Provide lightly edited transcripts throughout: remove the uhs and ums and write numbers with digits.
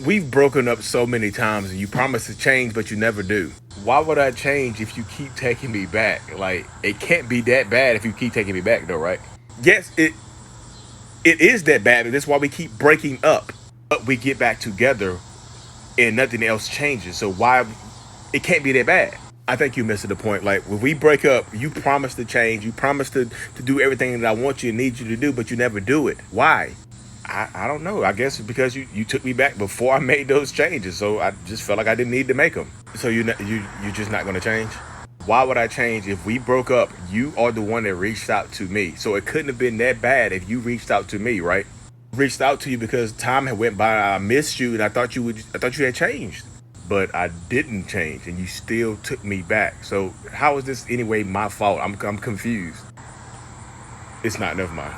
We've broken up so many times and you promise to change, but you never do. Why would I change if you keep taking me back? Like, it can't be that bad if you keep taking me back, though, right? Yes, it is that bad, and that's why we keep breaking up. But we get back together and nothing else changes. So why it can't be that bad? I think you missed the point. Like when we break up, you promise to change, you promise to do everything that I want you and need you to do, but you never do it. Why? I don't know. I guess because you took me back before I made those changes, so I just felt like I didn't need to make them. So you're just not gonna change. Why would I change if we broke up? You are the one that reached out to me, so it couldn't have been that bad if you reached out to me, right? Reached out to you because time had went by. I missed you, and I thought you would. I thought you had changed, but I didn't change, and you still took me back. So how is this anyway my fault? I'm confused. It's not. Never mind.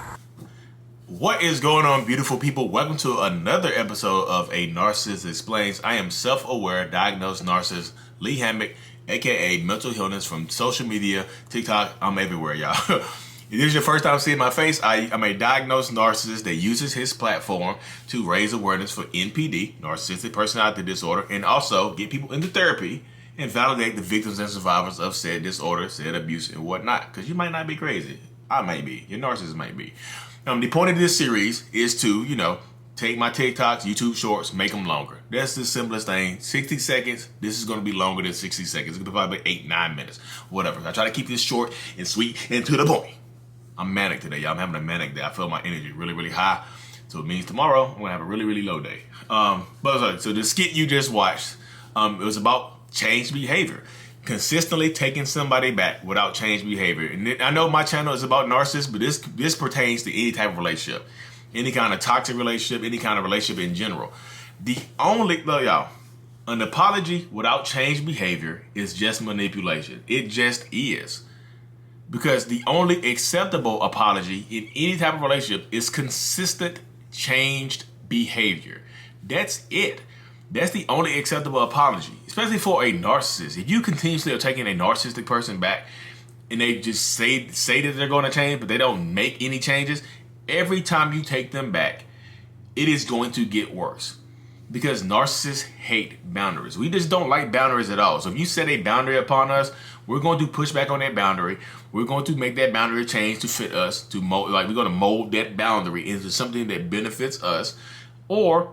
What is going on, beautiful people? Welcome to another episode of A Narcissist Explains. I am self-aware, diagnosed narcissist Lee Hammock, aka mental illness from social media, TikTok. I'm everywhere, y'all. If this is your first time seeing my face, I'm a diagnosed narcissist that uses his platform to raise awareness for NPD, narcissistic personality disorder, and also get people into therapy and validate the victims and survivors of said disorder, said abuse, and whatnot. Because you might not be crazy. I might be. Your narcissist might be. The point of this series is to, take my TikToks, YouTube shorts, make them longer. That's the simplest thing. 60 seconds. This is going to be longer than 60 seconds. It's going to be probably 8-9 minutes. Whatever. I try to keep this short and sweet and to the point. I'm manic today, y'all. I'm having a manic day. I feel my energy really, really high. So it means tomorrow I'm going to have a really, really low day. So the skit you just watched, it was about change behavior. Consistently taking somebody back without change behavior. And I know my channel is about narcissists, but this pertains to any type of relationship. Any kind of toxic relationship, any kind of relationship in general. An apology without change behavior is just manipulation. It just is. Because the only acceptable apology in any type of relationship is consistent changed behavior. That's it. That's the only acceptable apology, especially for a narcissist. If you continuously are taking a narcissistic person back and they just say that they're going to change, but they don't make any changes, every time you take them back, it is going to get worse. Because narcissists hate boundaries. We just don't like boundaries at all. So if you set a boundary upon us, we're going to push back on that boundary. We're going to make that boundary change to fit us, to mold, we're going to mold that boundary into something that benefits us, or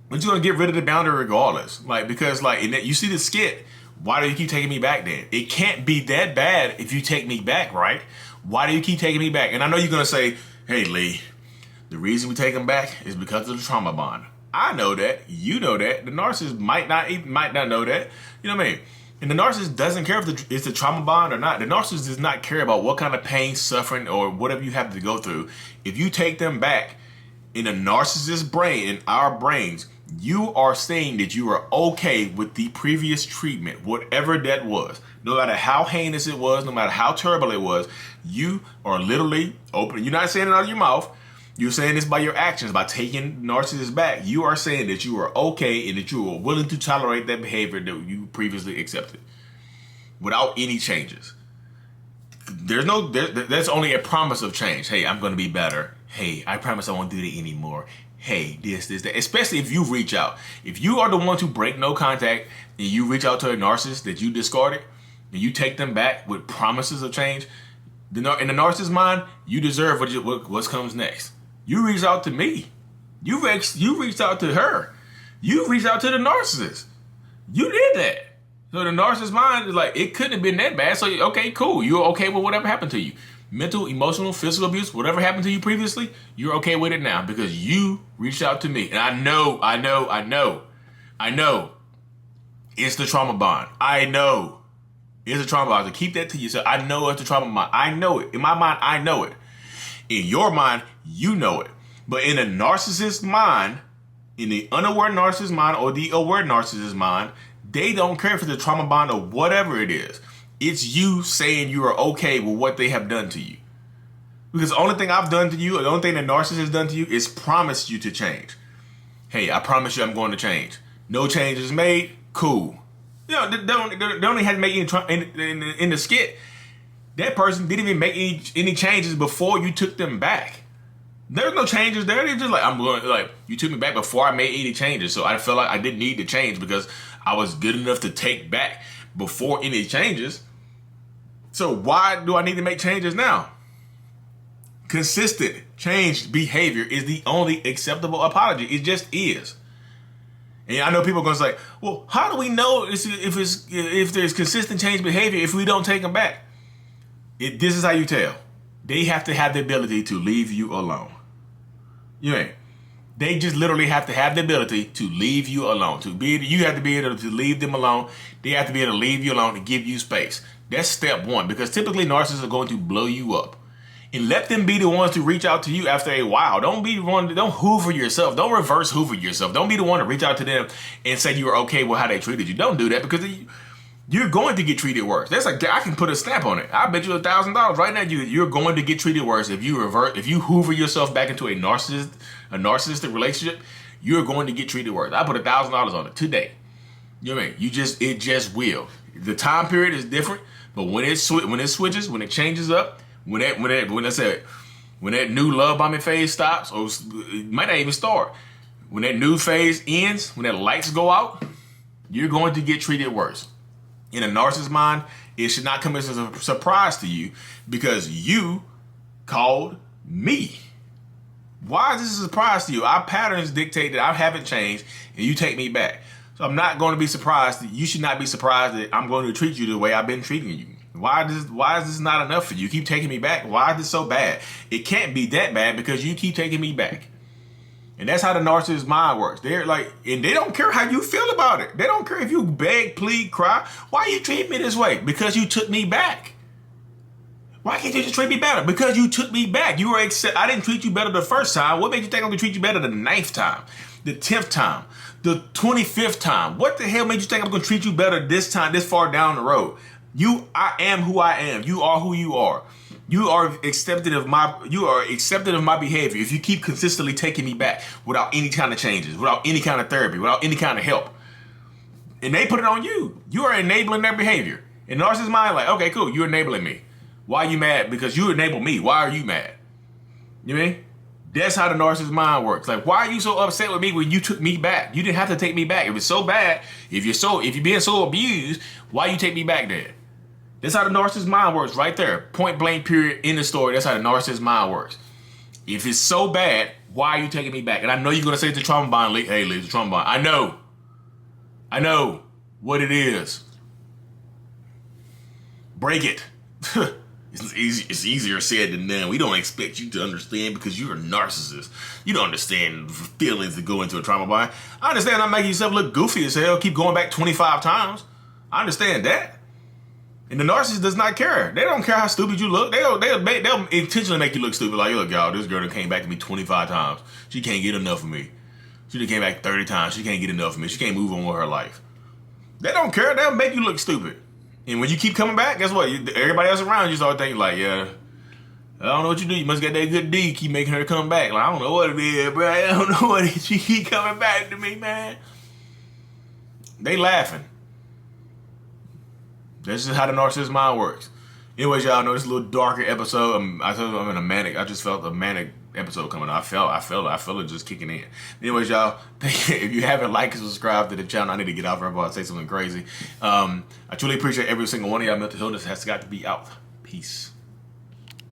we're just going to get rid of the boundary regardless. You see the skit. Why do you keep taking me back then? It can't be that bad if you take me back, right? Why do you keep taking me back? And I know you're going to say, hey, Lee, the reason we take them back is because of the trauma bond. I know that. You know that. The narcissist might not know that. You know what I mean? And the narcissist doesn't care if it's a trauma bond or not. The narcissist does not care about what kind of pain, suffering, or whatever you have to go through. If you take them back in a narcissist brain, in our brains, you are saying that you are okay with the previous treatment, whatever that was. No matter how heinous it was, no matter how terrible it was, you are literally open. You're not saying it out of your mouth. You're saying this by your actions, by taking narcissists back. You are saying that you are okay and that you are willing to tolerate that behavior that you previously accepted without any changes. There's only a promise of change. Hey, I'm going to be better. Hey, I promise I won't do that anymore. Hey, this, that. Especially if you reach out. If you are the one to break no contact and you reach out to a narcissist that you discarded and you take them back with promises of change, in the narcissist's mind, you deserve what comes next. You reached out to me. You reached out to her. You reached out to the narcissist. You did that. So the narcissist's mind is like, it couldn't have been that bad. So, okay, cool. You're okay with whatever happened to you. Mental, emotional, physical abuse, whatever happened to you previously, you're okay with it now because you reached out to me. And I know. It's the trauma bond. I know. It's a trauma bond. So keep that to yourself. I know it's the trauma bond. I know it. In my mind, I know it. In your mind, you know it. But in a narcissist's mind, in the unaware narcissist's mind or the aware narcissist's mind, they don't care for the trauma bond or whatever it is. It's you saying you are okay with what they have done to you. Because the only thing I've done to you, or the only thing the narcissist has done to you is promised you to change. Hey, I promise you I'm going to change. No change is made. Cool. They only had to make in the skit. That person didn't even make any changes before you took them back. There's no changes there. They're just like, I'm going, like, you took me back before I made any changes. So I felt like I didn't need to change because I was good enough to take back before any changes. So why do I need to make changes now? Consistent changed behavior is the only acceptable apology. It just is. And I know people are going to say, well, how do we know if there's consistent change behavior if we don't take them back? This is how you tell. They have to have the ability to leave you alone. They just literally have to have the ability to leave you alone. You have to be able to leave them alone. They have to be able to leave you alone and give you space. That's step one, because typically narcissists are going to blow you up. And let them be the ones to reach out to you after a while. Don't be one. Don't hoover yourself. Don't reverse hoover yourself. Don't be the one to reach out to them and say you were okay with how they treated you. Don't do that, because you're going to get treated worse. That's like, I can put a stamp on it. I bet you $1,000 right now. You're going to get treated worse if you hoover yourself back into a narcissistic relationship. You're going to get treated worse. I put $1,000 on it today. You know what I mean? It just will. The time period is different, but when it switches, when it changes up, when that new love bombing phase stops, or it might not even start, when that new phase ends, when that lights go out, you're going to get treated worse. In a narcissist's mind, it should not come as a surprise to you because you called me. Why is this a surprise to you? Our patterns dictate that I haven't changed and you take me back. So I'm not going to be surprised. You should not be surprised that I'm going to treat you the way I've been treating you. Why is this not enough for you? You keep taking me back. Why is this so bad? It can't be that bad because you keep taking me back. And that's how the narcissist mind works. They're like, and they don't care how you feel about it. They don't care if you beg, plead, cry. Why you treat me this way? Because you took me back. Why can't you just treat me better? Because you took me back. I didn't treat you better the first time. What made you think I'm going to treat you better the 9th time, the 10th time, the 25th time? What the hell made you think I'm going to treat you better this time, this far down the road? I am who I am. You are who you are. You are accepted of my behavior if you keep consistently taking me back without any kind of changes, without any kind of therapy, without any kind of help. And they put it on you. You are enabling their behavior. In narcissist mind, like, okay, cool, you're enabling me. Why are you mad? Because you enabled me. Why are you mad? You know what I mean? That's how the narcissist mind works. Like, why are you so upset with me when you took me back? You didn't have to take me back. If it's so bad, if you're being so abused, why you take me back then? That's how the narcissist mind works right there. Point blank period in the story. That's how the narcissist mind works. If it's so bad, why are you taking me back? And I know you're going to say it's the trauma bond. Hey, it's the trauma bond. I know what it is. Break it. It's easier said than done. We don't expect you to understand because you're a narcissist. You don't understand feelings that go into a trauma bond. I understand I'm making yourself look goofy as hell. Keep going back 25 times. I understand that. And the narcissist does not care. They don't care how stupid you look. They'll intentionally make you look stupid. Like, look, y'all, this girl that came back to me 25 times. She can't get enough of me. She done came back 30 times. She can't get enough of me. She can't move on with her life. They don't care. They'll make you look stupid. And when you keep coming back, guess what? Everybody else around you start thinking like, yeah, I don't know what you do. You must get that good D. Keep making her come back. Like, I don't know what it is, bro. I don't know what it is. She keep coming back to me, man. They laughing. That's just how the narcissist mind works. Anyways, y'all know this is a little darker episode. I told you I'm in a manic. I just felt a manic episode coming. I felt it just kicking in. Anyways, y'all, if you haven't liked and subscribed to the channel, I need to get out for everybody. Say something crazy. I truly appreciate every single one of y'all. Mental illness has got to be out. Peace.